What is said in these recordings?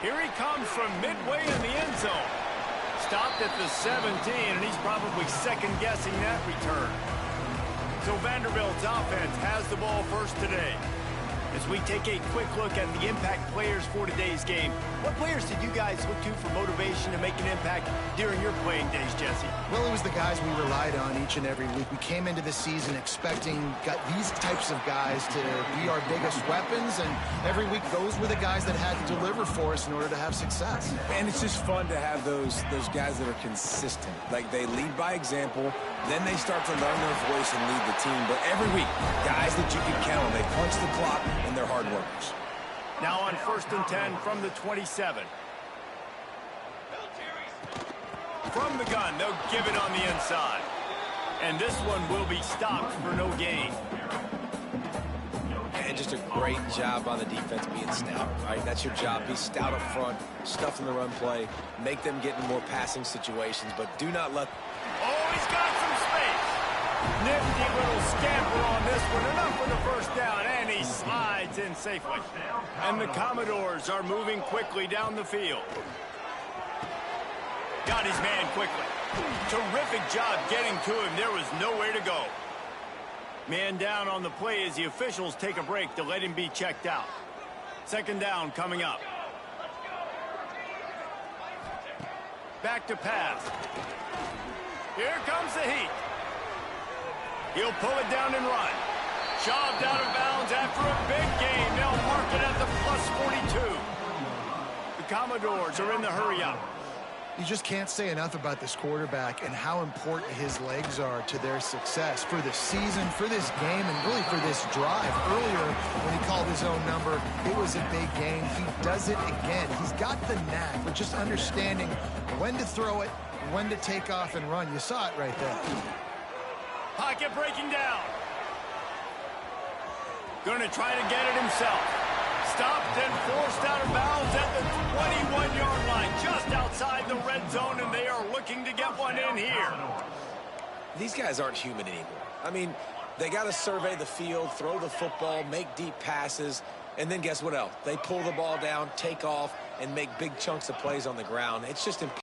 Here he comes from midway in the end zone. Stopped at the 17, and he's probably second-guessing that return. So Vanderbilt's offense has the ball first today. As we take a quick look at the impact players for today's game, what players did you guys look to for motivation to make an impact during your playing days, Jesse? Well, it was the guys we relied on each and every week. We came into the season expecting these types of guys to be our biggest weapons, and every week those were the guys that had to deliver for us in order to have success. And it's just fun to have those guys that are consistent. Like, they lead by example, then they start to learn their voice and lead the team. But every week, guys that you can count on, they punch the clock, and they're hard workers. Now on 1st and 10 from the 27. From the gun, they'll give it on the inside. And this one will be stopped for no gain. And just a great job on the defense being stout, right? That's your job. Be stout up front, stuff in the run play, make them get in more passing situations, but do not let... Oh, he's got some space. Nifty little scamper on this one. Enough for the first down, and he slides in safely. And the Commodores are moving quickly down the field. Got his man quickly. Terrific job getting to him. There was nowhere to go. Man down on the play as the officials take a break to let him be checked out. 2nd down coming up. Back to pass. Here comes the heat. He'll pull it down and run. Shoved out of bounds after a big gain. They'll mark it at the +42. The Commodores are in the hurry-up. You just can't say enough about this quarterback and how important his legs are to their success for the season, for this game, and really for this drive. Earlier, when he called his own number, it was a big gain. He does it again. He's got the knack for just understanding when to throw it, when to take off and run. You saw it right there. Pocket breaking down. Going to try to get it himself. Stopped and forced out of bounds at the 21-yard line, just outside the red zone, and they are looking to get one in here. These guys aren't human anymore. I mean, they got to survey the field, throw the football, make deep passes, and then guess what else? They pull the ball down, take off, and make big chunks of plays on the ground. It's just impossible.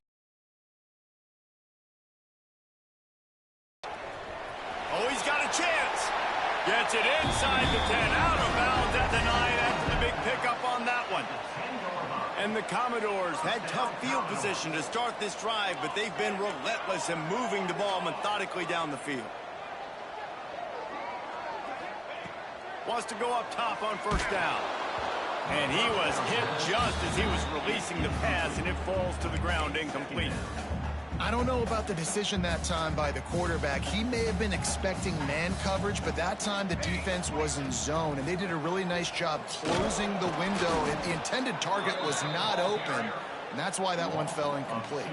Oh, he's got a chance. Gets it inside the 10, out of bounds at the 9 after the big pickup on that one. And the Commodores had tough field position to start this drive, but they've been relentless in moving the ball methodically down the field. Wants to go up top on 1st down. And he was hit just as he was releasing the pass, and it falls to the ground incomplete. I don't know about the decision that time by the quarterback. He may have been expecting man coverage, but that time the defense was in zone, and they did a really nice job closing the window, and the intended target was not open, and that's why that one fell incomplete.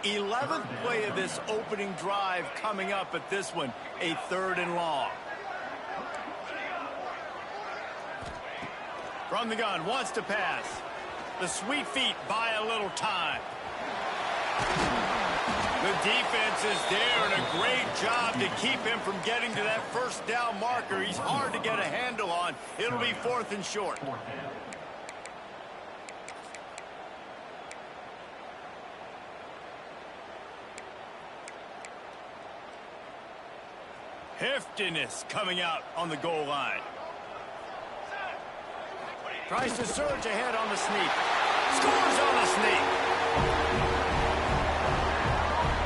11th play of this opening drive coming up at this one, a 3rd and long. From the gun, wants to pass. The sweet feet buy a little time. The defense is there, and a great job to keep him from getting to that 1st down marker. He's hard to get a handle on. It'll be 4th and short. Heftiness coming out on the goal line. Tries to surge ahead on the sneak. Scores on the sneak.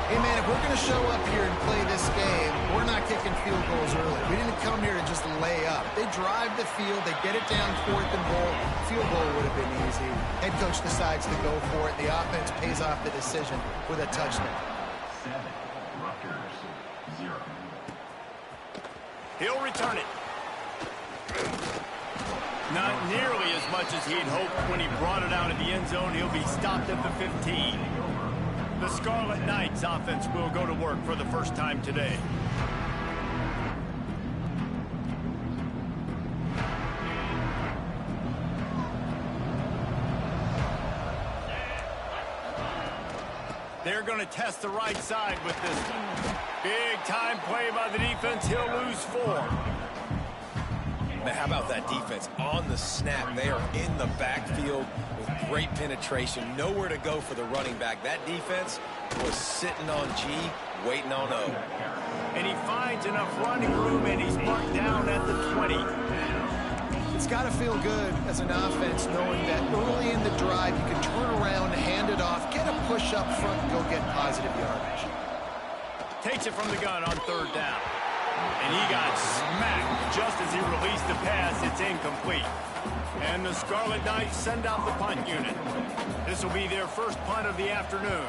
Hey, man, if we're going to show up here and play this game, we're not kicking field goals early. We didn't come here to just lay up. They drive the field. They get it down 4th and goal. Field goal would have been easy. Head coach decides to go for it. The offense pays off the decision with a touchdown. 7, Rutgers, 0. He'll return it. Not nearly as much as he'd hoped when he brought it out of the end zone. He'll be stopped at the 15. The Scarlet Knights offense will go to work for the first time today. They're going to test the right side with this one. Big time play by the defense. He'll lose 4. How about that defense? On the snap, they are in the backfield with great penetration. Nowhere to go for the running back. That defense was sitting on G, waiting on O. And he finds enough running room, and he's marked down at the 20. It's got to feel good as an offense knowing that early in the drive you can turn around, hand it off, get a push up front, and go get positive yardage. Takes it from the gun on third down. And he got smacked just as he released the pass. It's incomplete. And the Scarlet Knights send out the punt unit. This will be their first punt of the afternoon.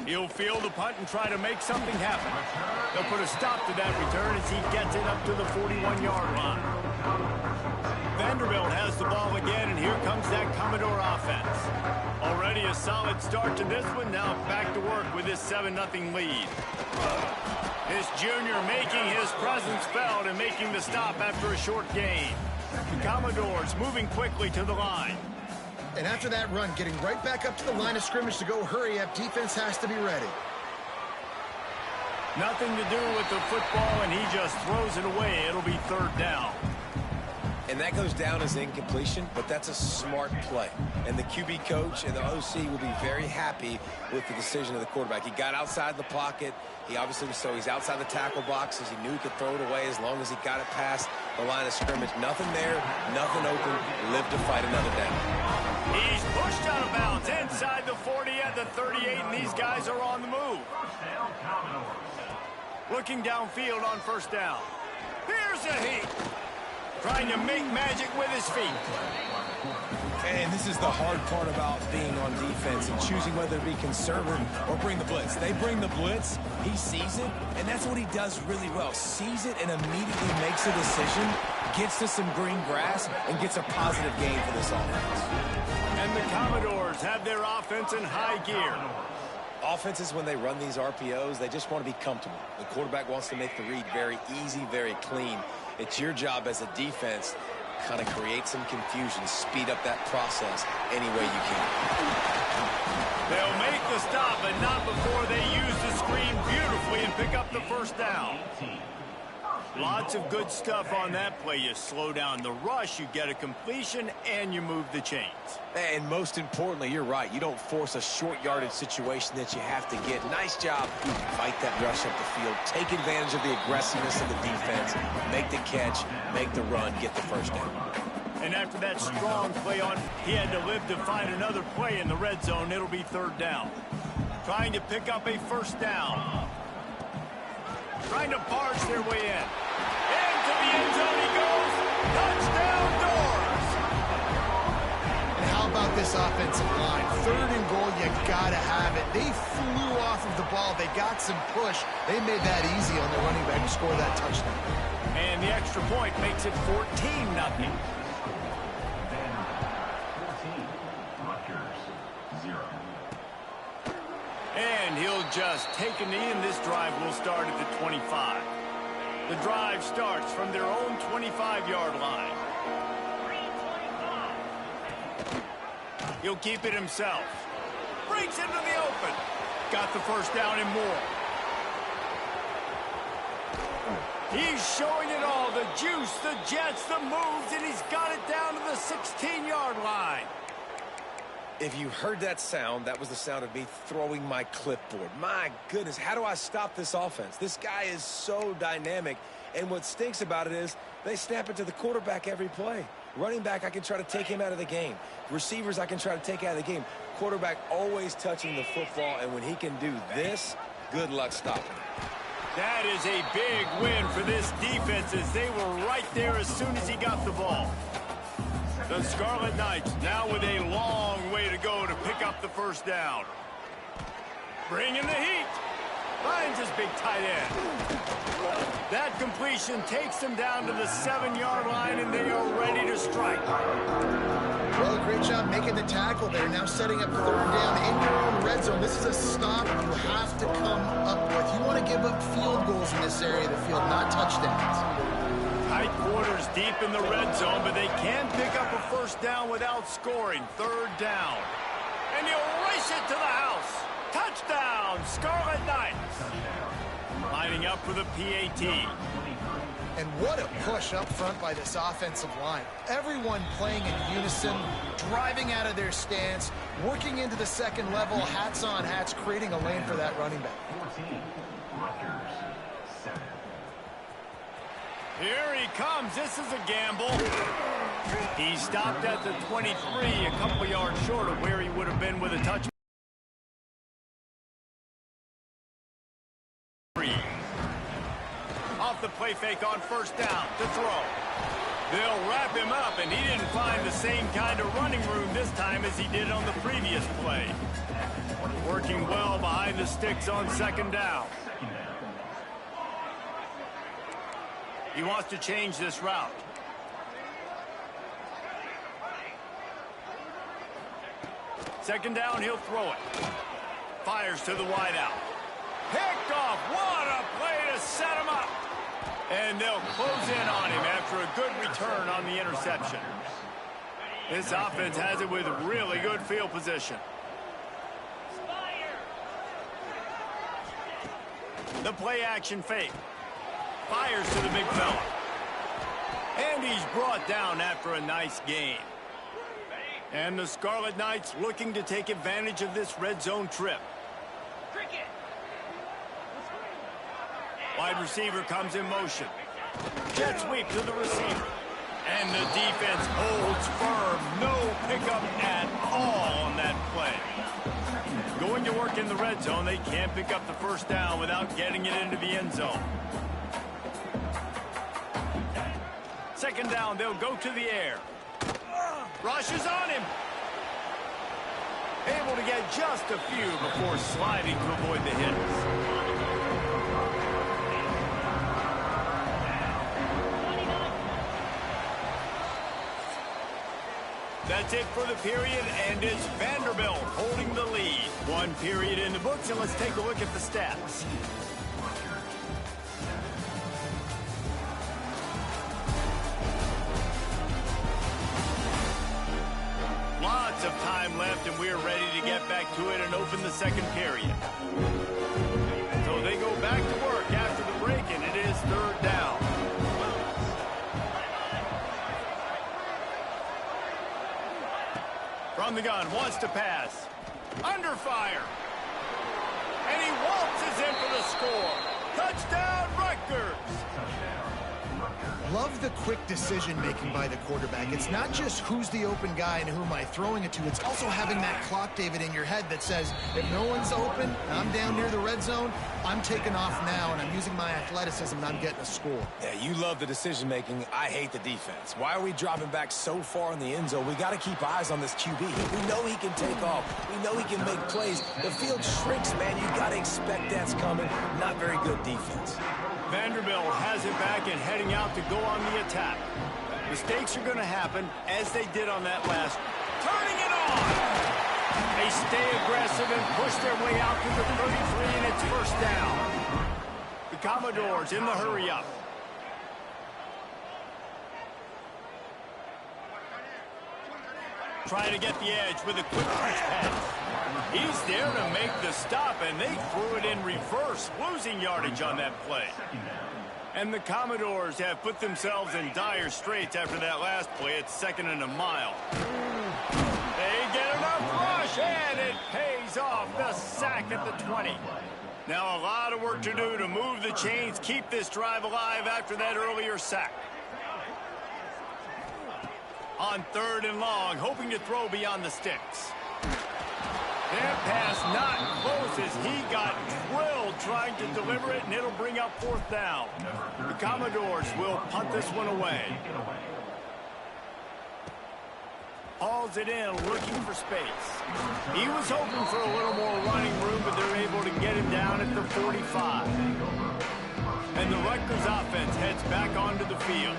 He'll field the punt and try to make something happen. They'll put a stop to that return as he gets it up to the 41-yard line. Vanderbilt has the ball again, and here comes that Commodore offense. Already a solid start to this one. Now back to work with this 7-0 lead. This junior making his presence felt and making the stop after a short gain. The Commodores moving quickly to the line. And after that run, getting right back up to the line of scrimmage to go hurry up, defense has to be ready. Nothing to do with the football, and he just throws it away. It'll be third down. And that goes down as incompletion, but that's a smart play. And the QB coach and the OC will be very happy with the decision of the quarterback. He got outside the pocket. He obviously was he's outside the tackle boxes. He knew he could throw it away as long as he got it past the line of scrimmage. Nothing there, nothing open. Live to fight another down. He's pushed out of bounds inside the 40 at the 38, and these guys are on the move. Looking downfield on first down. Here's a heat. Trying to make magic with his feet. And this is the hard part about being on defense and choosing whether to be conservative or bring the blitz. They bring the blitz, he sees it, and that's what he does really well. Sees it and immediately makes a decision, gets to some green grass, and gets a positive gain for this offense. And the Commodores have their offense in high gear. Offenses, when they run these RPOs, they just want to be comfortable. The quarterback wants to make the read very easy, very clean. It's your job as a defense to kind of create some confusion, speed up that process any way you can. They'll make the stop, but not before they use the screen beautifully and pick up the first down. Lots of good stuff on that play. You slow down the rush, you get a completion, and you move the chains. And most importantly, you're right. You don't force a short yardage situation that you have to get. Nice job. Fight that rush up the field. Take advantage of the aggressiveness of the defense. Make the catch, make the run, get the first down. And after that strong play on, he had to live to find another play in the red zone. It'll be third down. Trying to pick up a first down. Trying to barge their way in. Into the end zone he goes. Touchdown, Doors. And how about this offensive line? Third and goal, you gotta have it. They flew off of the ball. They got some push. They made that easy on the running back to score that touchdown. And the extra point makes it 14-0. 14, Rutgers, 0. And he'll just take a knee, and this drive will start at the 25. The drive starts from their own 25-yard line. He'll keep it himself. Breaks into the open. Got the first down and more. He's showing it all. The juice, the jets, the moves, and he's got it down to the 16-yard line. If you heard that sound, that was the sound of me throwing my clipboard. My goodness, how do I stop this offense? This guy is so dynamic, and what stinks about it is they snap it to the quarterback every play. Running back, I can try to take him out of the game. Receivers, I can try to take out of the game. Quarterback always touching the football, and when he can do this, good luck stopping him. That is a big win for this defense as they were right there as soon as he got the ball. The Scarlet Knights now with a long way to go to pick up the first down. Bringing the heat. Finds his big tight end. That completion takes them down to the 7-yard line, and they are ready to strike. Well, great job making the tackle there. Now setting up third down in your own red zone. This is a stop you have to come up with. You want to give up field goals in this area of the field, not touchdowns. Tight quarters deep in the red zone, but they can pick up a first down without scoring. Third down. And he'll race it to the house. Touchdown, Scarlet Knights. Lining up for the PAT. And what a push up front by this offensive line. Everyone playing in unison, driving out of their stance, working into the second level, hats on hats, creating a lane for that running back. 14, Rutgers 7. Here he comes. This is a gamble. He stopped at the 23, a couple yards short of where he would have been with a touch. Off the play fake on first down to throw. They'll wrap him up, and he didn't find the same kind of running room this time as he did on the previous play. Working well behind the sticks on second down. He wants to change this route. Second down, he'll throw it. Fires to the wideout. Picked off. What a play to set him up. And they'll close in on him after a good return on the interception. This offense has it with really good field position. The play action fake. Fires to the big fella. And he's brought down after a nice gain. And the Scarlet Knights looking to take advantage of this red zone trip. Wide receiver comes in motion. Jet sweep to the receiver. And the defense holds firm. No pickup at all on that play. Going to work in the red zone, they can't pick up the first down without getting it into the end zone. Second down, they'll go to the air. Rushes on him. Able to get just a few before sliding to avoid the hits. That's it for the period, and it's Vanderbilt holding the lead. One period in the books, and let's take a look at the stats. Lots of time left, and we're ready to get back to it and open the second period. So they go back to work after the break, and it is third down. From the gun, wants to pass. Under fire. And he waltzes in for the score. Touchdown, Rutgers. Love the quick decision-making by the quarterback. It's not just who's the open guy and who am I throwing it to. It's also having that clock, David, in your head that says, if no one's open, I'm down near the red zone, I'm taking off now, and I'm using my athleticism, and I'm getting a score. Yeah, you love the decision-making. I hate the defense. Why are we dropping back so far in the end zone? We got to keep eyes on this QB. We know he can take off. We know he can make plays. The field shrinks, man. You got to expect that's coming. Not very good defense. Vanderbilt has it back and heading out to go on the attack. Mistakes are going to happen, as they did on that last. Turning it on! They stay aggressive and push their way out to the 33, and it's first down. The Commodores in the hurry-up. Trying to get the edge with a quick touch pass. He's there to make the stop, and they threw it in reverse, losing yardage on that play. And the Commodores have put themselves in dire straits after that last play. It's second and a mile. They get enough rush, and it pays off. The sack at the 20. Now a lot of work to do to move the chains, keep this drive alive after that earlier sack. On third and long, hoping to throw beyond the sticks. That pass not close as he got drilled trying to deliver it, and it'll bring up fourth down. The Commodores will punt this one away. Hauls it in, looking for space. He was hoping for a little more running room, but they're able to get him down at the 45. And the Rutgers offense heads back onto the field.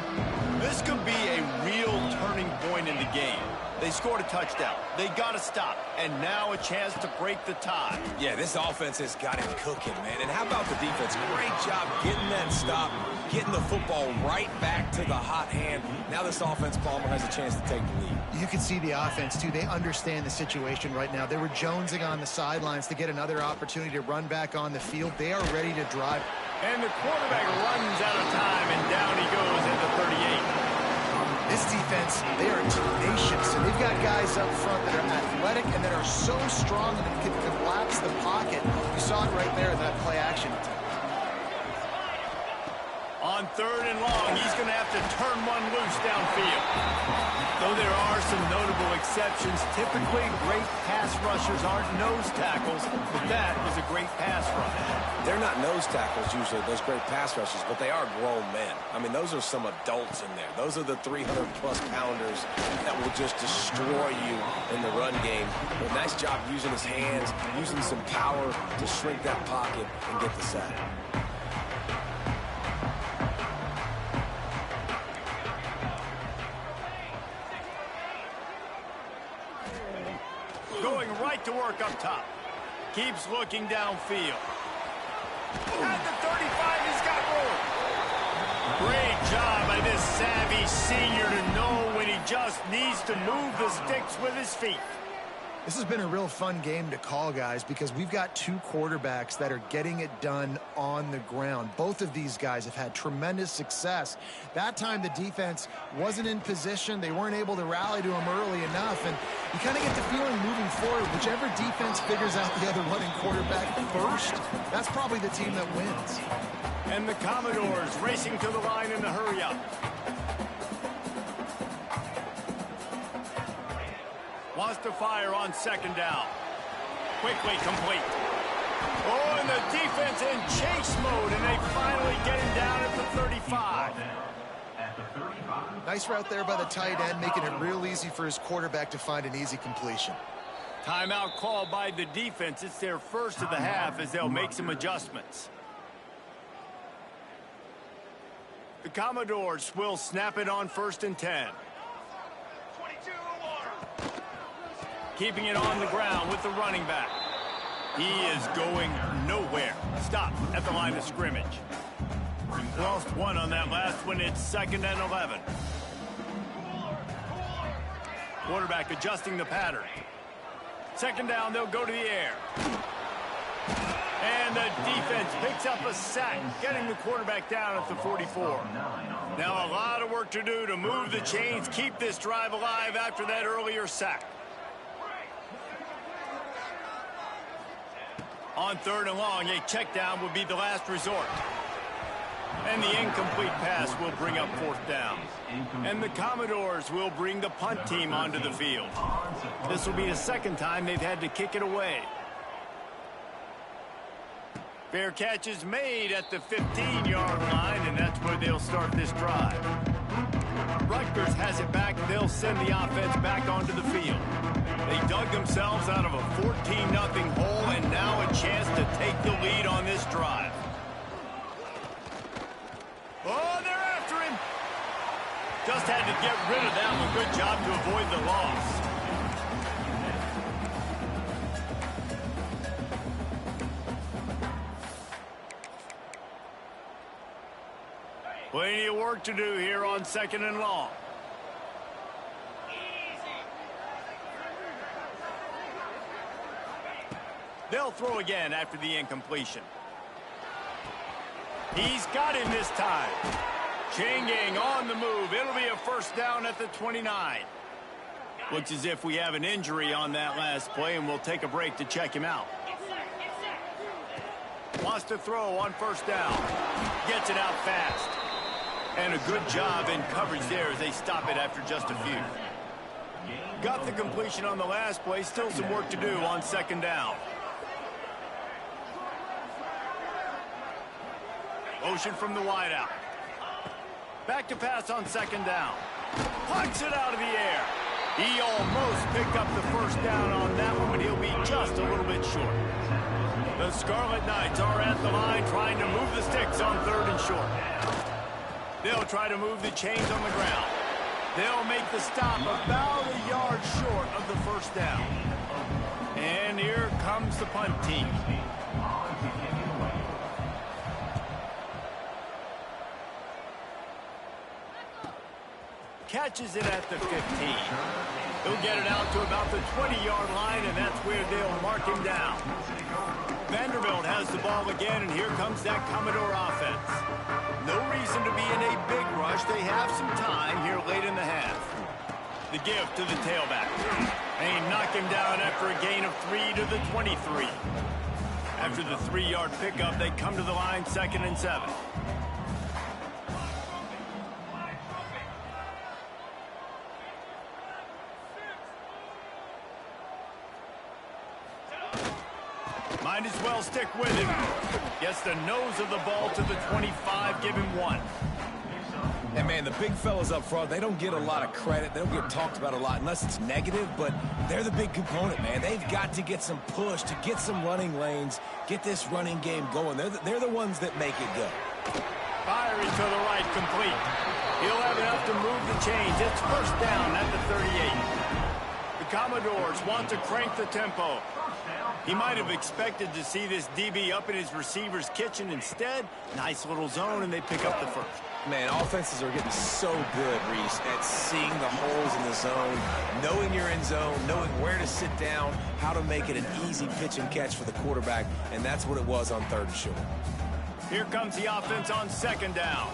This could be a real turning point in the game. They scored a touchdown. They got to stop. And now a chance to break the tie. Yeah, this offense has got him cooking, man. And how about the defense? Great job getting that stop, getting the football right back to the hot hand. Now this offense, Palmer, has a chance to take the lead. You can see the offense, too. They understand the situation right now. They were jonesing on the sidelines to get another opportunity to run back on the field. They are ready to drive. And the quarterback runs out of time, and down he goes at the 38. This defense, they are tenacious, and they've got guys up front that are athletic and that are so strong that can collapse the pocket. You saw it right there in that play action. On 3rd and long, he's going to have to turn one loose downfield. Though there are some notable exceptions, typically great pass rushers aren't nose tackles, but that was a great pass rush. They're not nose tackles usually, those great pass rushers, but they are grown men. I mean, those are some adults in there. Those are the 300-plus pounders that will just destroy you in the run game. But nice job using his hands, using some power to shrink that pocket and get the sack. Going right to work up top. Keeps looking downfield. At the 35, he's got room. Great job by this savvy senior to know when he just needs to move the sticks with his feet. This has been a real fun game to call, guys, because we've got two quarterbacks that are getting it done on the ground. Both of these guys have had tremendous success. That time the defense wasn't in position. They weren't able to rally to him early enough, and you kind of get the feeling moving forward, whichever defense figures out the other running quarterback first, that's probably the team that wins. And the Commodores racing to the line in the hurry-up. Wants to fire on 2nd down. Quickly complete. Oh, and the defense in chase mode, and they finally get him down at the 35. Nice route there by the tight end, making it real easy for his quarterback to find an easy completion. Timeout called by the defense. It's their first of the half as they'll make some adjustments. The Commodores will snap it on 1st and 10. Keeping it on the ground with the running back. He is going nowhere. Stop at the line of scrimmage. Lost one on that last one. It's 2nd and 11. Quarterback adjusting the pattern. 2nd down, they'll go to the air. And the defense picks up a sack, getting the quarterback down at the 44. Now a lot of work to do to move the chains, keep this drive alive after that earlier sack. On 3rd and long, a check down would be the last resort. And the incomplete pass will bring up 4th down. And the Commodores will bring the punt team onto the field. This will be the 2nd time they've had to kick it away. Fair catch is made at the 15-yard line, and that's where they'll start this drive. Rutgers has it back. They'll send the offense back onto the field. They dug themselves out of a 14-0 hole, and now a chance to take the lead on this drive. Oh, they're after him. Just had to get rid of that one. Good job to avoid the loss. Plenty of work to do here on 2nd and long. They'll throw again after the incompletion. He's got him this time. Chain gang on the move. It'll be a 1st down at the 29. Looks as if we have an injury on that last play, and we'll take a break to check him out. Wants to throw on 1st down. Gets it out fast. And a good job in coverage there as they stop it after just a few. Got the completion on the last play. Still some work to do on 2nd down. Motion from the wideout. Back to pass on 2nd down. Punts it out of the air. He almost picked up the 1st down on that one, but he'll be just a little bit short. The Scarlet Knights are at the line trying to move the sticks on 3rd and short. They'll try to move the chains on the ground. They'll make the stop about a yard short of the first down. And here comes the punt team. Catches it at the 15. He'll get it out to about the 20-yard line, and that's where they'll mark him down. Vanderbilt has the ball again, and here comes that Commodore offense. No reason to be in a big rush. They have some time here late in the half. The give to the tailback. They knock him down after a gain of 3 to the 23. After the 3-yard pickup, they come to the line 2nd and 7. Might as well stick with him. Gets the nose of the ball to the 25, give him 1. And, man, the big fellas up front, they don't get a lot of credit. They don't get talked about a lot unless it's negative, but they're the big component, man. They've got to get some push, to get some running lanes, get this running game going. They're the ones that make it go. Firing to the right, complete. He'll have enough to move the chains. It's first down at the 38. The Commodores want to crank the tempo. He might have expected to see this DB up in his receiver's kitchen. Instead, nice little zone, and they pick up the first. Man, offenses are getting so good, Reese, at seeing the holes in the zone, knowing you're in zone, knowing where to sit down, how to make it an easy pitch and catch for the quarterback, and that's what it was on 3rd and short. Here comes the offense on 2nd down.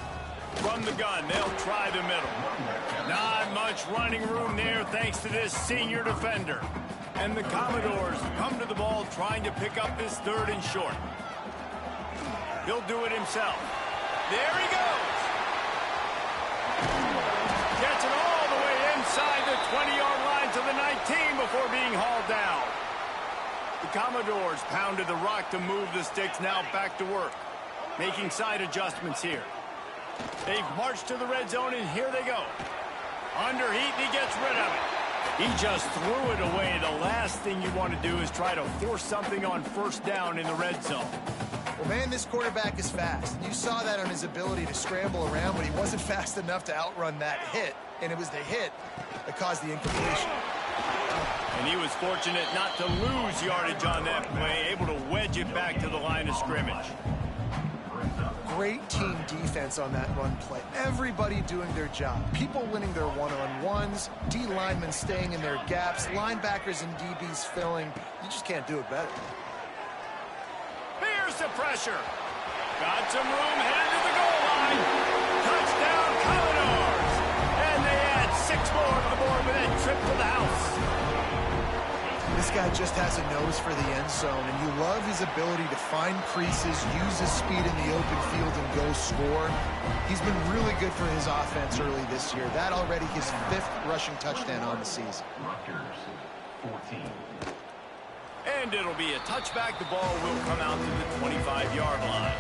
From the gun, they'll try the middle. Not much running room there thanks to this senior defender. And the Commodores come to the ball trying to pick up this 3rd and short. He'll do it himself. There he goes. Gets it all the way inside the 20-yard line to the 19 before being hauled down. The Commodores pounded the rock to move the sticks, now back to work. Making side adjustments here. They've marched to the red zone, and here they go. Under heat, and he gets rid of it. He just threw it away. The last thing you want to do is try to force something on first down in the red zone. Well, man, this quarterback is fast. You saw that on his ability to scramble around, but he wasn't fast enough to outrun that hit. And it was the hit that caused the incompletion. And he was fortunate not to lose yardage on that play, able to wedge it back to the line of scrimmage. Great team defense on that run play. Everybody doing their job. People winning their one-on-ones, D linemen staying in their gaps, linebackers and DBs filling. You just can't do it better. Here's the pressure. Got some room, headed to the goal line. Touchdown, Commodores. And they add 6 more to the board with that trip to the house. This guy just has a nose for the end zone, and you love his ability to find creases, use his speed in the open field, and go score. He's been really good for his offense early this year. That already his 5th rushing touchdown on the season. Rutgers, 14. And it'll be a touchback. The ball will come out to the 25-yard line.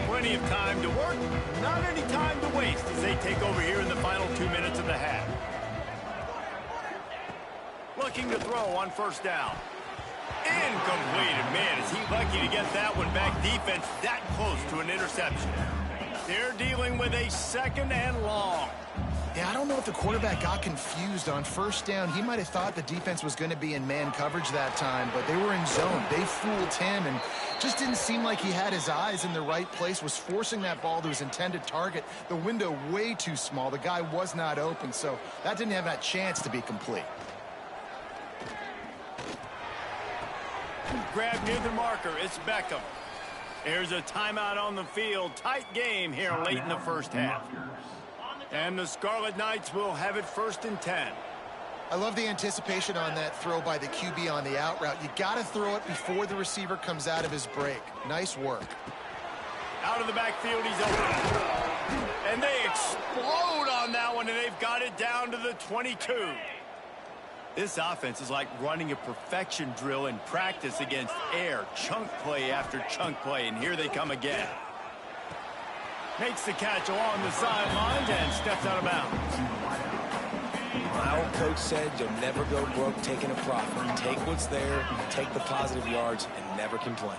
Plenty of time to work, not any time to waste as they take over here in the final 2 minutes of the half. Looking to throw on first down. Incomplete. And man, is he lucky to get that one back. Defense that close to an interception. They're dealing with a 2nd and long. Yeah, I don't know if the quarterback got confused on first down. He might have thought the defense was going to be in man coverage that time, but they were in zone. They fooled him and just didn't seem like he had his eyes in the right place, was forcing that ball to his intended target. The window way too small. The guy was not open, so that didn't have that chance to be complete. Grab near the marker. It's Beckham. There's a timeout on the field. Tight game here late in the first half. And the Scarlet Knights will have it 1st and 10. I love the anticipation on that throw by the QB on the out route. You got to throw it before the receiver comes out of his break. Nice work. Out of the backfield, he's open. And they explode on that one, and they've got it down to the 22. This offense is like running a perfection drill in practice against air. Chunk play after chunk play, and here they come again. Makes the catch along the sidelines and steps out of bounds. My old coach said you'll never go broke taking a profit. Take what's there, take the positive yards, and never complain.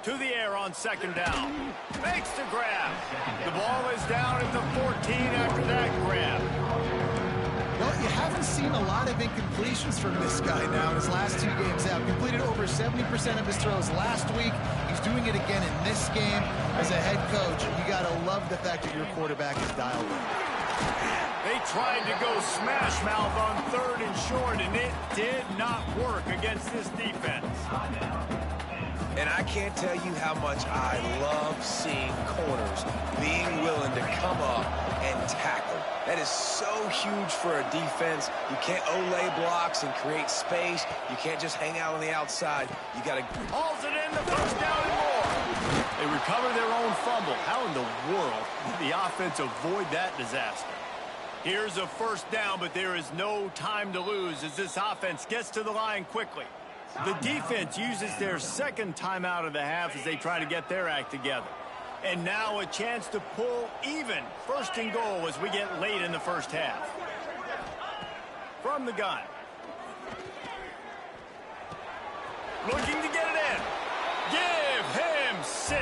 To the air on second down. Makes the grab. The ball is down at the 14 after that grab. Well, you haven't seen a lot of incompletions from this guy now in his last 2 games out. Completed over 70% of his throws last week. He's doing it again in this game. As a head coach, you got to love the fact that your quarterback is dialed in. They tried to go smash mouth on 3rd and short, and it did not work against this defense. And I can't tell you how much I love seeing corners being willing to come up and tackle. That is so huge for a defense. You can't Olay blocks and create space. You can't just hang out on the outside. You got to... Hauls it in, the first down and more. They recover their own fumble. How in the world did the offense avoid that disaster? Here's a first down, but there is no time to lose as this offense gets to the line quickly. The defense uses their second timeout of the half as they try to get their act together. And now a chance to pull even. 1st and goal as we get late in the first half. From the gun. Looking to get it in. Give him 6.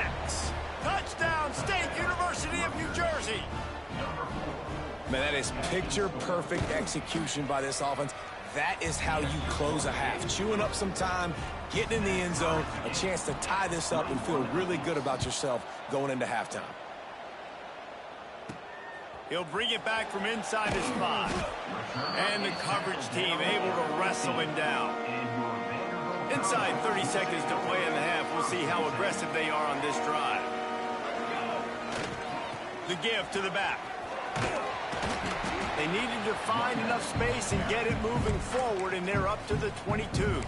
Touchdown, State University of New Jersey. Man, that is picture-perfect execution by this offense. That is how you close a half. Chewing up some time, getting in the end zone, a chance to tie this up and feel really good about yourself going into halftime. He'll bring it back from inside his 5. And the coverage team able to wrestle him down. Inside 30 seconds to play in the half. We'll see how aggressive they are on this drive. The give to the back. They needed to find enough space and get it moving forward, and they're up to the 22.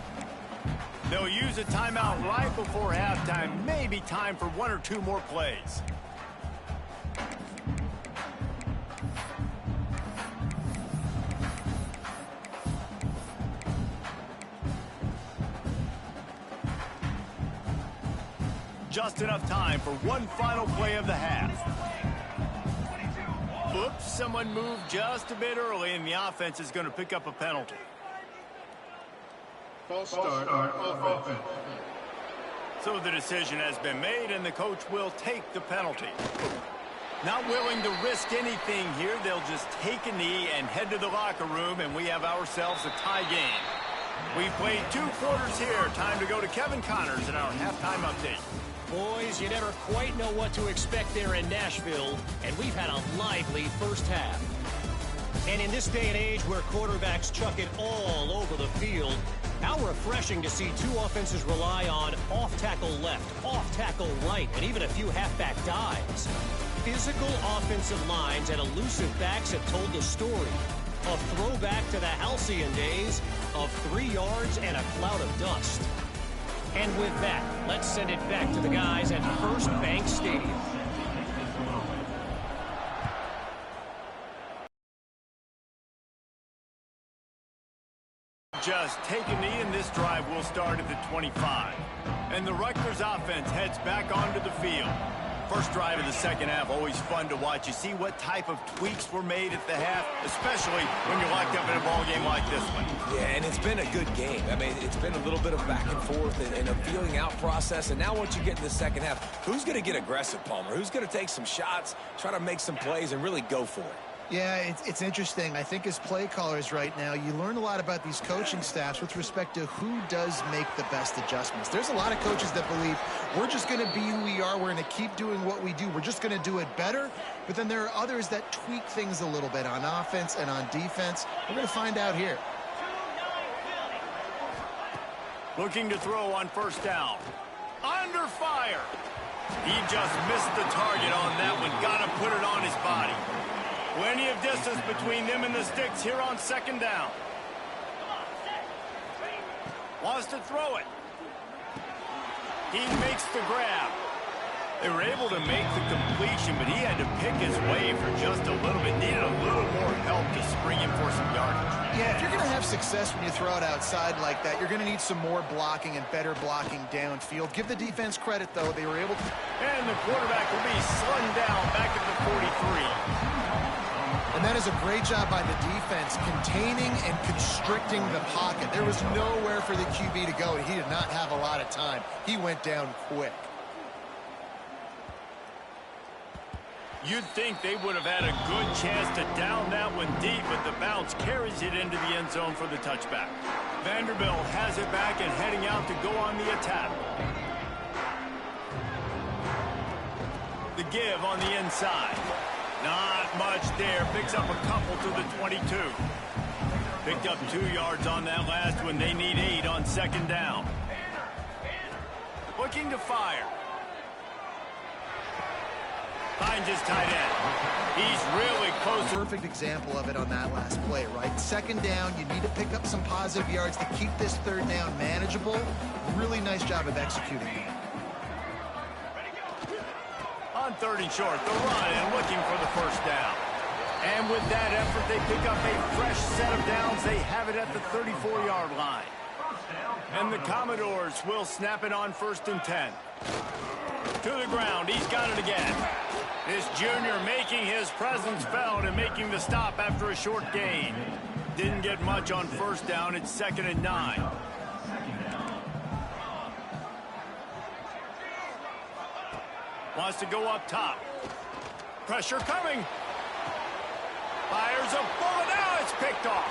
They'll use a timeout right before halftime. Maybe time for 1 or 2 more plays. Just enough time for one final play of the half. Oops, someone moved just a bit early, and the offense is going to pick up a penalty. False start offense. So the decision has been made, and the coach will take the penalty. Not willing to risk anything here, they'll just take a knee and head to the locker room, and we have ourselves a tie game. We've played 2 quarters here. Time to go to Kevin Connors in our halftime update. Boys, you never quite know what to expect there in Nashville, and we've had a lively first half. And in this day and age where quarterbacks chuck it all over the field, how refreshing to see 2 offenses rely on off-tackle left, off-tackle right, and even a few halfback dives. Physical offensive lines and elusive backs have told the story. A throwback to the halcyon days of 3 yards and a cloud of dust. And with that, let's send it back to the guys at First Bank Stadium. Just take a knee, and this drive will start at the 25. And the Rutgers offense heads back onto the field. First drive of the second half, always fun to watch. You see what type of tweaks were made at the half, especially when you're locked up in a ball game like this one. Yeah, and it's been a good game. I mean, it's been a little bit of back and forth and a feeling out process. And now once you get in the second half, who's going to get aggressive, Palmer? Who's going to take some shots, try to make some plays, and really go for it? Yeah, it's interesting. I think as play callers right now, you learn a lot about these coaching staffs with respect to who does make the best adjustments. There's a lot of coaches that believe we're just going to be who we are. We're going to keep doing what we do. We're just going to do it better. But then there are others that tweak things a little bit on offense and on defense. We're going to find out here. Looking to throw on first down. Under fire. He just missed the target on that one. Got to put it on his body. Plenty of distance between them and the sticks here on second down. Wants to throw it. He makes the grab. They were able to make the completion, but he had to pick his way for just a little bit. Needed a little more help to spring him for some yardage. Yeah, if you're going to have success when you throw it outside like that, you're going to need some more blocking and better blocking downfield. Give the defense credit, though. They were able to... And the quarterback will be slung down back at the 43. And that is a great job by the defense, containing and constricting the pocket. There was nowhere for the QB to go, and he did not have a lot of time. He went down quick. You'd think they would have had a good chance to down that one deep, but the bounce carries it into the end zone for the touchback. Vanderbilt has it back and heading out to go on the attack. The give on the inside. Not much there. Picks up a couple to the 22. Picked up 2 yards on that last one. They need 8 on second down. Looking to fire. Finds his tight end. He's really close. Perfect example of it on that last play, right? Second down, you need to pick up some positive yards to keep this third down manageable. Really nice job of executing it. On 3rd and short, the run and looking for the first down. And with that effort, they pick up a fresh set of downs. They have it at the 34-yard line. And the Commodores will snap it on 1st and 10. To the ground, he's got it again. This junior making his presence felt and making the stop after a short gain. Didn't get much on 1st down. It's 2nd and 9. Wants to go up top. Pressure coming. Fires a bullet. Now it's picked off.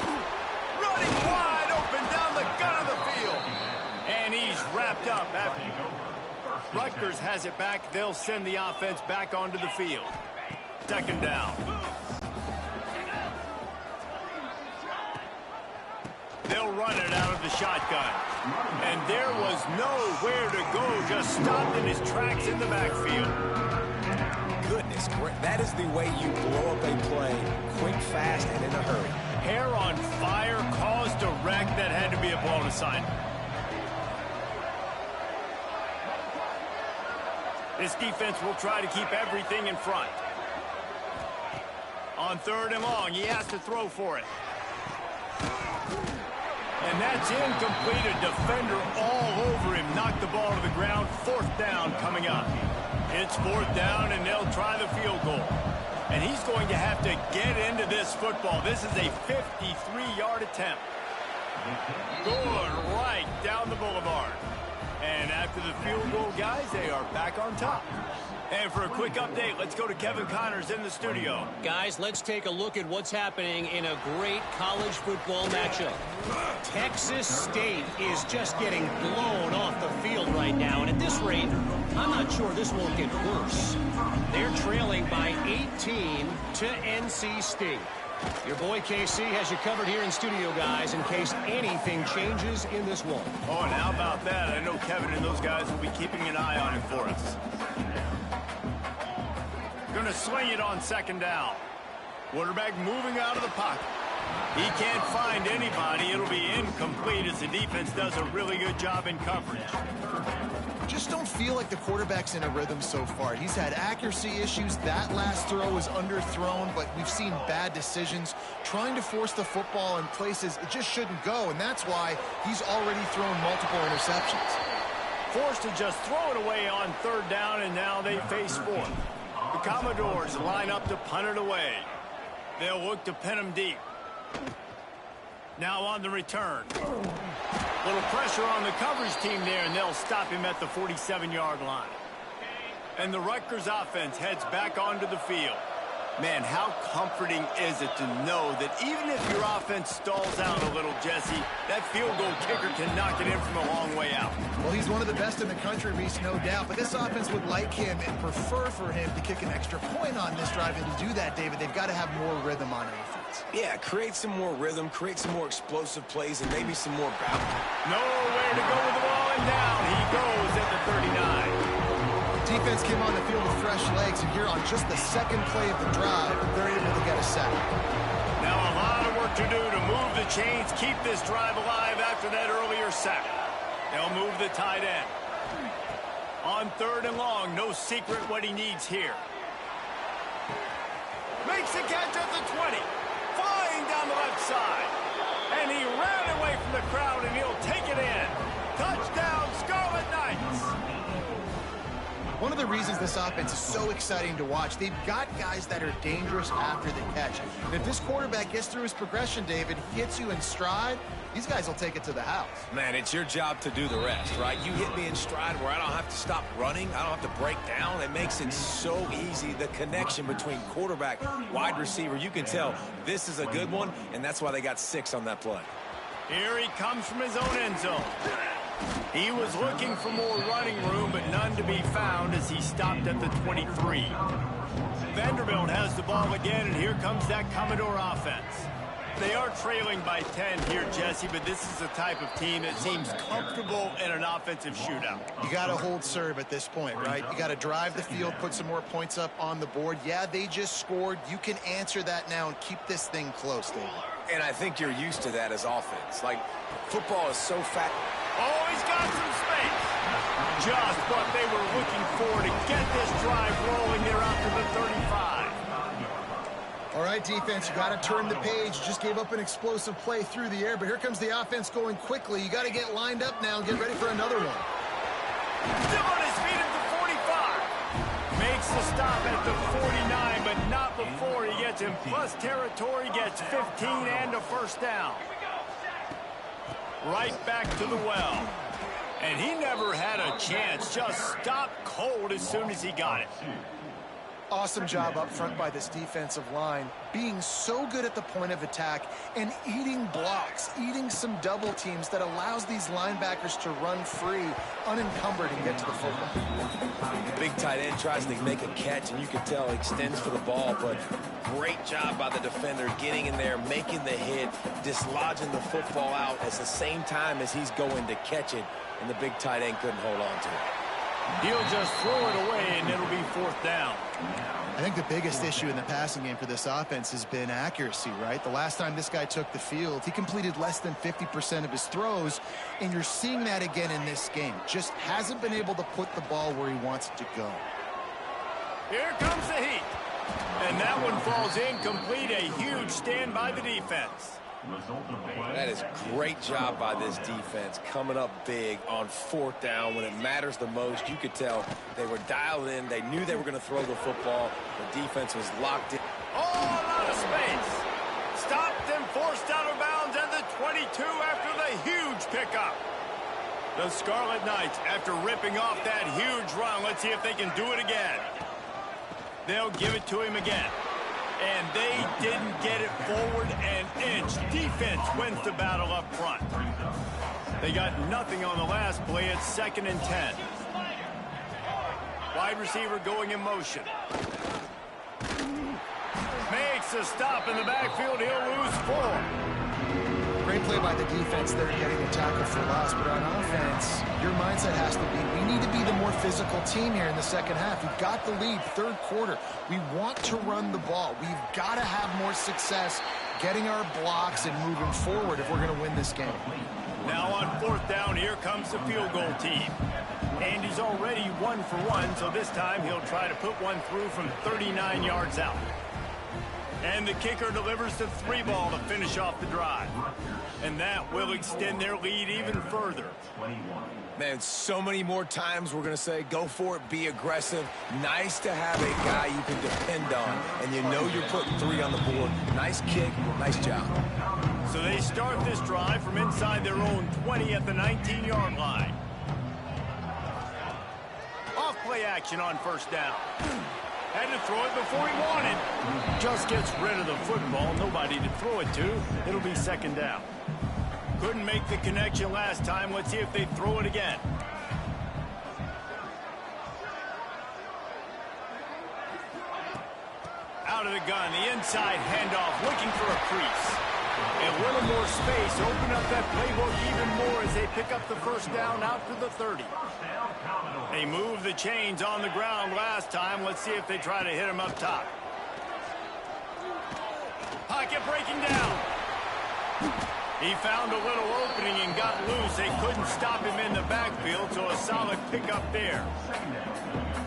Running wide open down the gut of the field. And he's wrapped up. Rutgers has it back. They'll send the offense back onto the field. 2nd down. They'll run it out of the shotgun. And there was nowhere to go. Just stopped in his tracks in the backfield. Goodness, that is the way you blow up a play. Quick, fast, and in a hurry. Hair on fire, caused a wreck that had to be a blown assignment. This defense will try to keep everything in front. On 3rd and long, he has to throw for it. And that's incomplete. A defender all over him. Knocked the ball to the ground. 4th down coming up. It's 4th down, and they'll try the field goal. And he's going to have to get into this football. This is a 53-yard attempt. Going right down the boulevard. And after the field goal, guys, they are back on top. And for a quick update, let's go to Kevin Connors in the studio. Guys, let's take a look at what's happening in a great college football matchup. Texas State is just getting blown off the field right now. And at this rate, I'm not sure this won't get worse. They're trailing by 18 to NC State. Your boy KC has you covered here in studio, guys, in case anything changes in this one. Oh, and how about that? I know Kevin and those guys will be keeping an eye on it for us. Going to swing it on 2nd down. Quarterback moving out of the pocket. He can't find anybody. It'll be incomplete as the defense does a really good job in coverage. Just don't feel like the quarterback's in a rhythm so far. He's had accuracy issues. That last throw was underthrown, but we've seen bad decisions. Trying to force the football in places it just shouldn't go, and that's why he's already thrown multiple interceptions. Forced to just throw it away on 3rd down, and now they face 4th. The Commodores line up to punt it away. They'll look to pin him deep. Now on the return. Little pressure on the coverage team there, and they'll stop him at the 47-yard line. And the Rutgers offense heads back onto the field. Man, how comforting is it to know that even if your offense stalls out a little, Jesse, that field goal kicker can knock it in from a long way out. Well, he's one of the best in the country, Reese, no doubt. But this offense would like him and prefer for him to kick an extra point on this drive. And to do that, David, they've got to have more rhythm on offense. Yeah, create some more rhythm, create some more explosive plays, and maybe some more bounty. Nowhere to go with the ball, and down he goes at the 39. Defense came on the field with fresh legs, and here on just the 2nd play of the drive, they're able to get a sack. Now a lot of work to do to move the chains, keep this drive alive after that earlier sack. They'll move the tight end. On 3rd and long, no secret what he needs here. Makes the catch at the 20. Flying down the left side. And he ran away from the crowd, and he'll take it in. Touchdown, Scarlet Knights. One of the reasons this offense is so exciting to watch, they've got guys that are dangerous after the catch. And if this quarterback gets through his progression, David, hits you in stride, these guys will take it to the house. Man, it's your job to do the rest, right? You hit me in stride where I don't have to stop running. I don't have to break down. It makes it so easy, the connection between quarterback, wide receiver. You can tell this is a good one, and that's why they got 6 on that play. Here he comes from his own end zone. He was looking for more running room, but none to be found as he stopped at the 23. Vanderbilt has the ball again, and here comes that Commodore offense. They are trailing by 10 here, Jesse, but this is the type of team that seems comfortable in an offensive shootout. You got to hold serve at this point, right? You got to drive the field, put some more points up on the board. Yeah, they just scored. You can answer that now and keep this thing close, David. And I think you're used to that as offense. Like, football is so fast. Oh, he's got some space. Just what they were looking for to get this drive rolling there out to the 35. All right, defense, you got to turn the page. You just gave up an explosive play through the air, but here comes the offense going quickly. You got to get lined up now and get ready for another one. Still on his feet at the 45. Makes the stop at the 49, but not before he gets in plus territory, gets 15 and a first down. Right back to the well. And he never had a chance. Just stopped cold as soon as he got it. Awesome job up front by this defensive line, being so good at the point of attack and eating blocks, eating some double teams that allows these linebackers to run free, unencumbered, and get to the football. The big tight end tries to make a catch, and you can tell he extends for the ball, but great job by the defender getting in there, making the hit, dislodging the football out at the same time as he's going to catch it, and the big tight end couldn't hold on to it. He'll just throw it away, and it'll be 4th down. I think the biggest issue in the passing game for this offense has been accuracy, right? The last time this guy took the field, he completed less than 50% of his throws, and you're seeing that again in this game. Just hasn't been able to put the ball where he wants it to go. Here comes the heat. And that one falls incomplete. A huge stand by the defense. That is great job by this defense, coming up big on 4th down when it matters the most. You could tell they were dialed in. They knew they were going to throw the football. The defense was locked in. Oh, a lot of space. Stopped and forced out of bounds at the 22 after the huge pickup. The Scarlet Knights, after ripping off that huge run, let's see if they can do it again. They'll give it to him again. And they didn't get it forward an inch. Defense wins the battle up front. They got nothing on the last play. It's 2nd and 10. Wide receiver going in motion. Makes a stop in the backfield. He'll lose 4. Great play by the defense there, getting a tackle for loss. But on offense, your mindset has to be, we need to be the more physical team here in the second half. We've got the lead, 3rd quarter. We want to run the ball. We've got to have more success getting our blocks and moving forward if we're going to win this game. Now on 4th down, here comes the field goal team. And he's already 1 for 1, so this time he'll try to put one through from 39 yards out. And the kicker delivers the 3 ball to finish off the drive. And that will extend their lead even further. Man, so many more times we're going to say, go for it, be aggressive. Nice to have a guy you can depend on, and you know you're putting 3 on the board. Nice kick, nice job. So they start this drive from inside their own 20 at the 19-yard line. Off play action on 1st down. Had to throw it before he wanted. Just gets rid of the football. Nobody to throw it to. It'll be 2nd down. Couldn't make the connection last time. Let's see if they throw it again. Out of the gun. The inside handoff. Looking for a crease. A little more space. Open up that playbook even more as they pick up the 1st down out to the 30. They moved the chains on the ground last time. Let's see if they try to hit him up top. Pocket breaking down. He found a little opening and got loose. They couldn't stop him in the backfield, so a solid pickup there.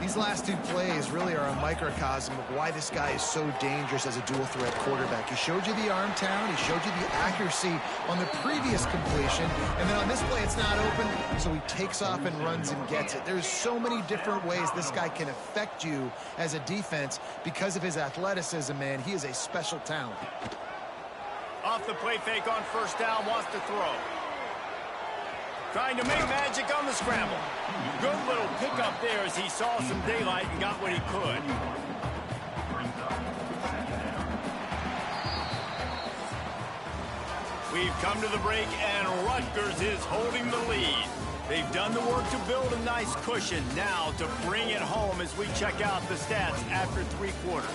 These These last two plays really are a microcosm of why this guy is so dangerous as a dual-threat quarterback. He showed you the arm talent. He showed you the accuracy on the previous completion. And then on this play, it's not open, so he takes off and runs and gets it. There's so many different ways this guy can affect you as a defense because of his athleticism, man. He is a special talent. Off the play fake on first down, wants to throw. Trying to make magic on the scramble. Good little pickup there as he saw some daylight and got what he could. We've come to the break, and Rutgers is holding the lead. They've done the work to build a nice cushion. Now to bring it home as we check out the stats after 3 quarters.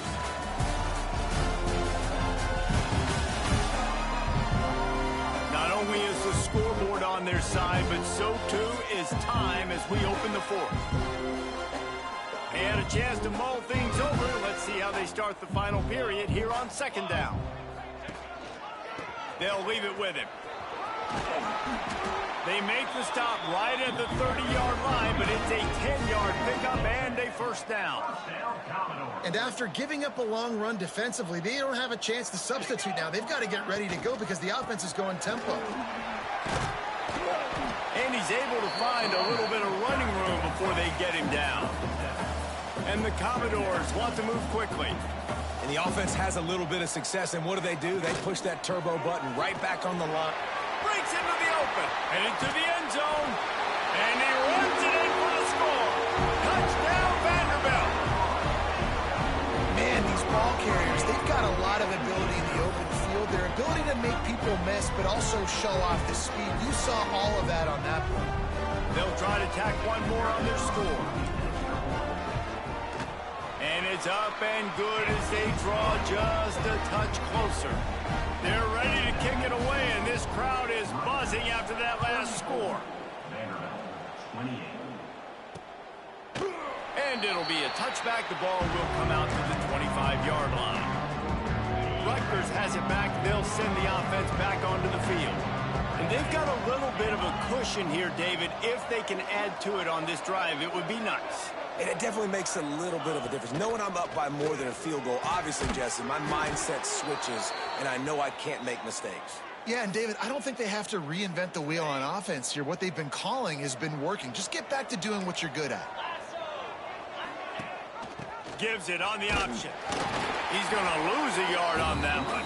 Not only is the scoreboard on their side, but so too is time as we open the 4th. They had a chance to mull things over. Let's see how they start the final period here on 2nd down. They'll leave it with him. They make the stop right at the 30-yard line, but it's a 10-yard pickup and a first down. And after giving up a long run defensively, they don't have a chance to substitute now. They've got to get ready to go because the offense is going tempo. And he's able to find a little bit of running room before they get him down. And the Commodores want to move quickly. And the offense has a little bit of success, and what do? They push that turbo button right back on the line. Breaks into the open, and into the end zone, and he runs it in for the score. Touchdown, Vanderbilt. Man, these ball carriers, they've got a lot of ability in the open field. Their ability to make people miss, but also show off the speed. You saw all of that on that play. They'll try to tack one more on their score. And it's up and good as they draw just a touch closer. They're ready to kick it away, and this crowd is buzzing after that last score. And it'll be a touchback. The ball will come out to the 25-yard line. Rutgers has it back. They'll send the offense back onto the field. And they've got a little bit of a cushion here, David. If they can add to it on this drive, it would be nice. And it definitely makes a little bit of a difference. Knowing I'm up by more than a field goal, obviously, Jesse, my mindset switches, and I know I can't make mistakes. Yeah, and David, I don't think they have to reinvent the wheel on offense here. What they've been calling has been working. Just get back to doing what you're good at. Gives it on the option. He's going to lose a yard on that one.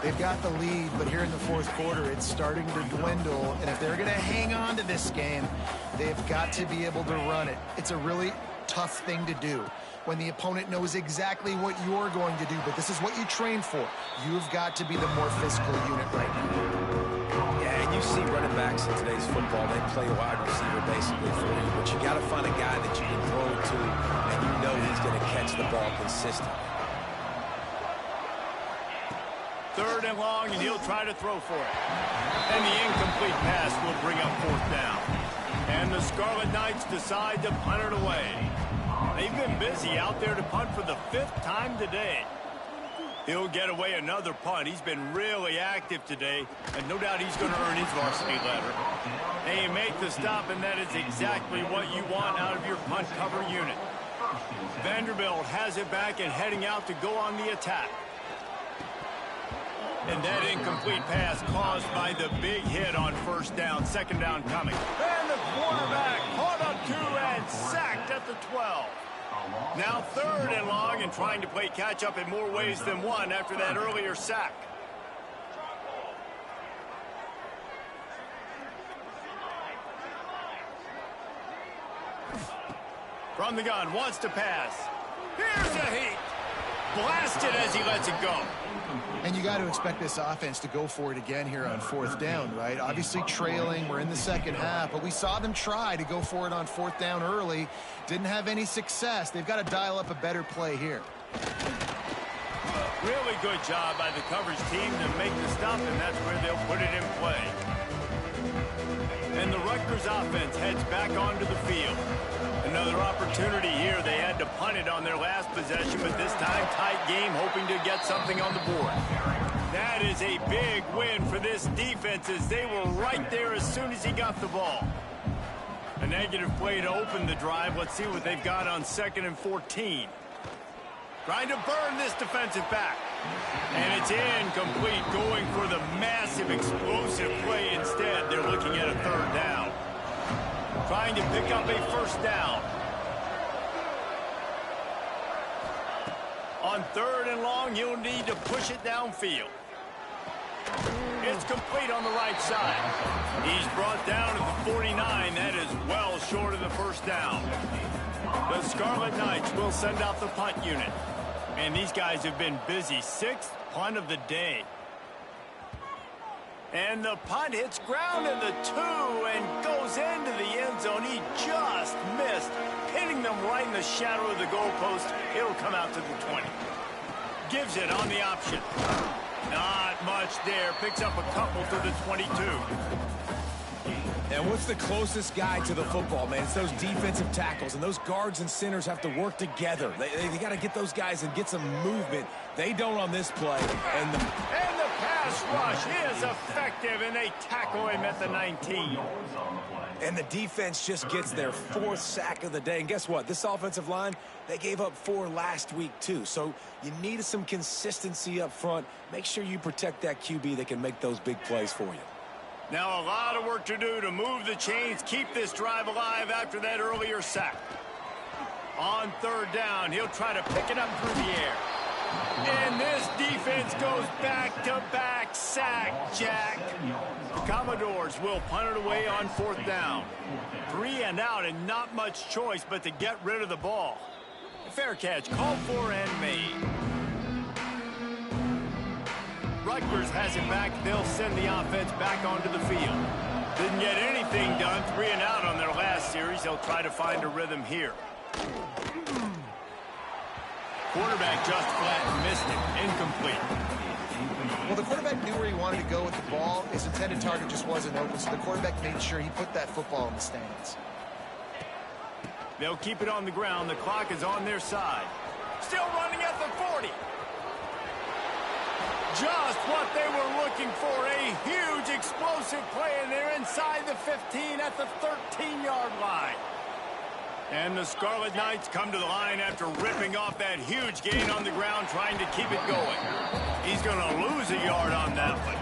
They've got the lead, but here in the 4th quarter, it's starting to dwindle. And if they're going to hang on to this game, they've got to be able to run it. It's a really tough thing to do when the opponent knows exactly what you're going to do, but this is what you train for. You've got to be the more physical unit right now. Yeah, and you see running backs in today's football, they play wide receiver basically for you, but you got to find a guy that you can throw it to, and you know he's going to catch the ball consistently. 3rd and long, and he'll try to throw for it. And the incomplete pass will bring up 4th down. And the Scarlet Knights decide to punt it away. They've been busy out there to punt for the 5th time today. He'll get away another punt. He's been really active today, and no doubt he's going to earn his varsity letter. They make the stop, and that is exactly what you want out of your punt cover unit. Vanderbilt has it back and heading out to go on the attack. And that incomplete pass caused by the big hit on first down. 2nd down coming. And the quarterback caught up to and sacked at the 12. Now 3rd and long and trying to play catch up in more ways than one after that earlier sack. From the gun, wants to pass. Here's a heat. Blasted as he lets it go. And you got to expect this offense to go for it again here on 4th down, right? Obviously trailing, we're in the 2nd half, but we saw them try to go for it on 4th down early. Didn't have any success. They've got to dial up a better play here. Really good job by the coverage team to make the stop, and that's where they'll put it in play. And the Rutgers offense heads back onto the field. Another opportunity here. They had to punt it on their last possession, but this time tight game, hoping to get something on the board. That is a big win for this defense as they were right there as soon as he got the ball. A negative play to open the drive. Let's see what they've got on 2nd and 14. Trying to burn this defensive back. And it's incomplete, going for the massive explosive play instead. They're looking at a 3rd down. Trying to pick up a 1st down. On 3rd and long, you'll need to push it downfield. It's complete on the right side. He's brought down at the 49. That is well short of the 1st down. The Scarlet Knights will send out the punt unit. And these guys have been busy. 6th punt of the day. And the punt hits ground in the 2 and goes into the end zone. He just missed, hitting them right in the shadow of the goalpost. It'll come out to the 20. Gives it on the option. Not much there. Picks up a couple to the 22. And what's the closest guy to the football, man? It's those defensive tackles, and those guards and centers have to work together. They got to get those guys and get some movement. They don't on this play. And the pass rush is effective, and they tackle him at the 19. And the defense just gets their 4th sack of the day. And guess what? This offensive line, they gave up 4 last week, too. So you need some consistency up front. Make sure you protect that QB that can make those big plays for you. Now a lot of work to do to move the chains, keep this drive alive after that earlier sack. On 3rd down, he'll try to pick it up through the air. And this defense goes back-to-back sack, Jack. The Commodores will punt it away on 4th down. 3 and out, and not much choice but to get rid of the ball. Fair catch, called for and made. Rutgers has it back. They'll send the offense back onto the field. Didn't get anything done. 3 and out on their last series. They'll try to find a rhythm here. Quarterback just flat missed it. Incomplete. Well, the quarterback knew where he wanted to go with the ball. His intended target just wasn't open, so the quarterback made sure he put that football in the stands. They'll keep it on the ground. The clock is on their side. Still running at the 40. Just what they were looking for. A huge explosive play, and they're inside the 15 at the 13-yard line. And the Scarlet Knights come to the line after ripping off that huge gain on the ground, trying to keep it going. He's going to lose a yard on that one.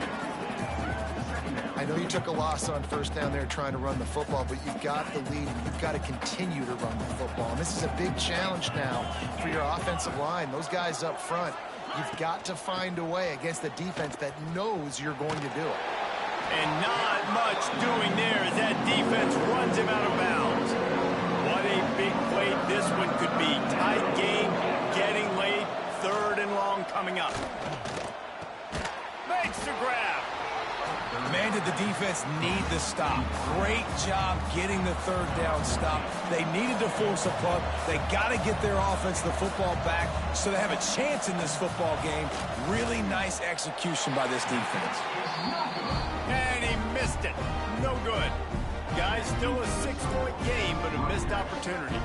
I know you took a loss on 1st down there trying to run the football, but you've got the lead, and you've got to continue to run the football. And this is a big challenge now for your offensive line. Those guys up front, you've got to find a way against the defense that knows you're going to do it. And not much doing there as that defense runs him out of bounds. What a big play this one could be. Tight game, getting late, 3rd and long coming up. Makes the grab. Man, did the defense need the stop. Great job getting the 3rd down stop. They needed to force a punt. They got to get their offense the football back so they have a chance in this football game. Really nice execution by this defense. And he missed it. No good. Guys, still a 6-point game, but a missed opportunity.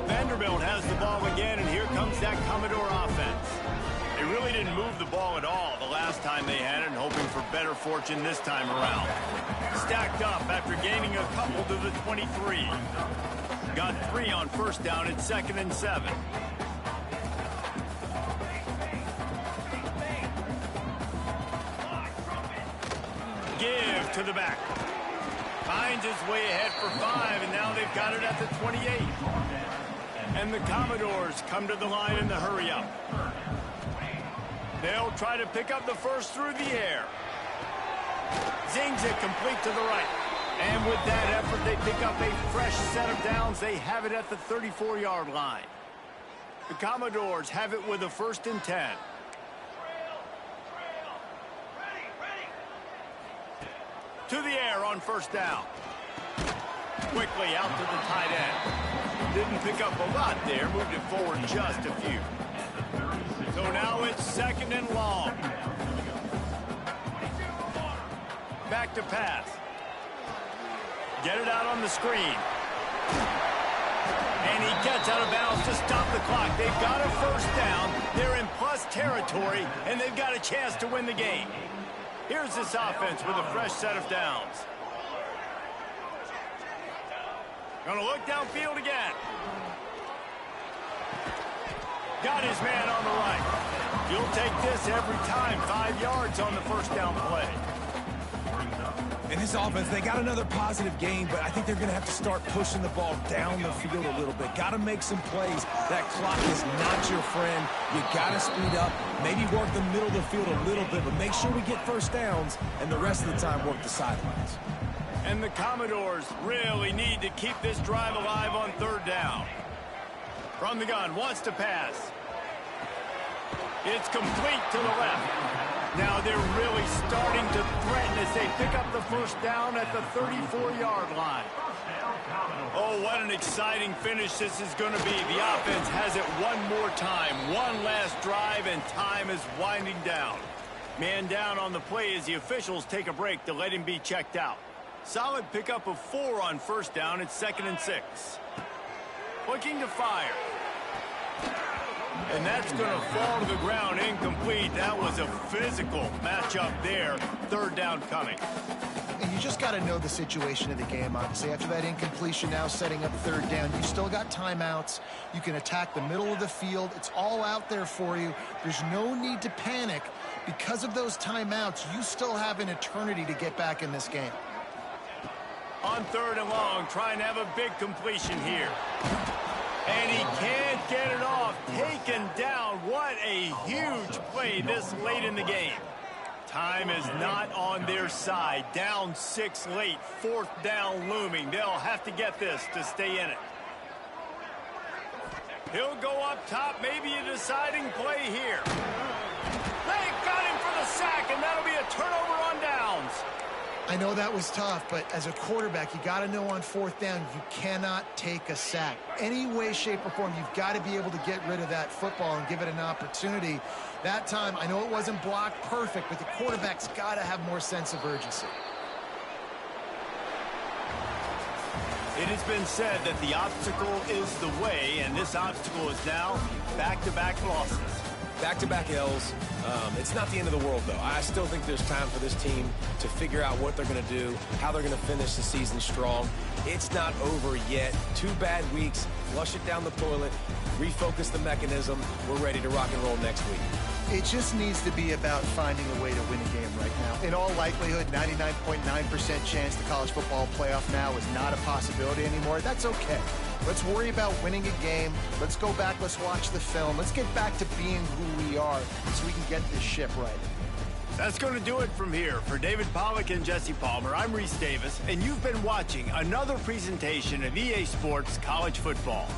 Vanderbilt has the ball again, and here comes that Commodore offense. They really didn't move the ball at all the last time they had it, and hoping for better fortune this time around. Stacked up after gaining a couple to the 23. Got 3 on 1st down at 2nd and 7. Give to the back. Finds his way ahead for 5, and now they've got it at the 28. And the Commodores come to the line in the hurry-up. They'll try to pick up the 1st through the air. Zings it complete to the right. And with that effort, they pick up a fresh set of downs. They have it at the 34-yard line. The Commodores have it with a 1st and 10. To the air on 1st down. Quickly out to the tight end. Didn't pick up a lot there. Moved it forward just a few. So now it's 2nd and long. Back to pass. Get it out on the screen. And he gets out of bounds to stop the clock. They've got a 1st down. They're in plus territory, and they've got a chance to win the game. Here's this offense with a fresh set of downs. Gonna look downfield again. Got his man on the right. You'll take this every time. 5 yards on the first down play. In this offense, they got another positive game, but I think they're going to have to start pushing the ball down the field a little bit. Got to make some plays. That clock is not your friend. You got to speed up, maybe work the middle of the field a little bit, but make sure we get first downs, and the rest of the time work the sidelines. And the Commodores really need to keep this drive alive on third down. From the gun, wants to pass. It's complete to the left. Now they're really starting to threaten as they pick up the first down at the 34-yard line. Oh, what an exciting finish this is going to be. The offense has it one more time. One last drive, and time is winding down. Man down on the play as the officials take a break to let him be checked out. Solid pickup of 4 on first down. It's 2nd and 6. Looking to fire. And that's going to fall to the ground incomplete. That was a physical matchup there. Third down coming. And you just got to know the situation of the game, obviously. After that incompletion, now setting up third down. You still got timeouts. You can attack the middle of the field. It's all out there for you. There's no need to panic. Because of those timeouts, you still have an eternity to get back in this game. On 3rd and long, trying to have a big completion here. And he can't get it off. Taken down. What a huge play this late in the game. Time is not on their side. Down 6 late. 4th down looming. They'll have to get this to stay in it. He'll go up top. Maybe a deciding play here. They got him for the sack, and that'll be a turnover on downs. I know that was tough, but as a quarterback, you got to know on 4th down, you cannot take a sack. Any way, shape, or form, you've got to be able to get rid of that football and give it an opportunity. That time, I know it wasn't blocked perfect, but the quarterback's got to have more sense of urgency. It has been said that the obstacle is the way, and this obstacle is now back-to-back losses. Back-to-back L's. It's not the end of the world, though. I still think there's time for this team to figure out what they're going to do, how they're going to finish the season strong. It's not over yet. 2 bad weeks. Flush it down the toilet. Refocus the mechanism. We're ready to rock and roll next week. It just needs to be about finding a way to win a game right now. In all likelihood, 99.9% chance the college football playoff now is not a possibility anymore. That's okay. Let's worry about winning a game. Let's go back. Let's watch the film. Let's get back to being who we are so we can get this ship right. That's going to do it from here. For David Pollack and Jesse Palmer, I'm Reese Davis, and you've been watching another presentation of EA Sports College Football.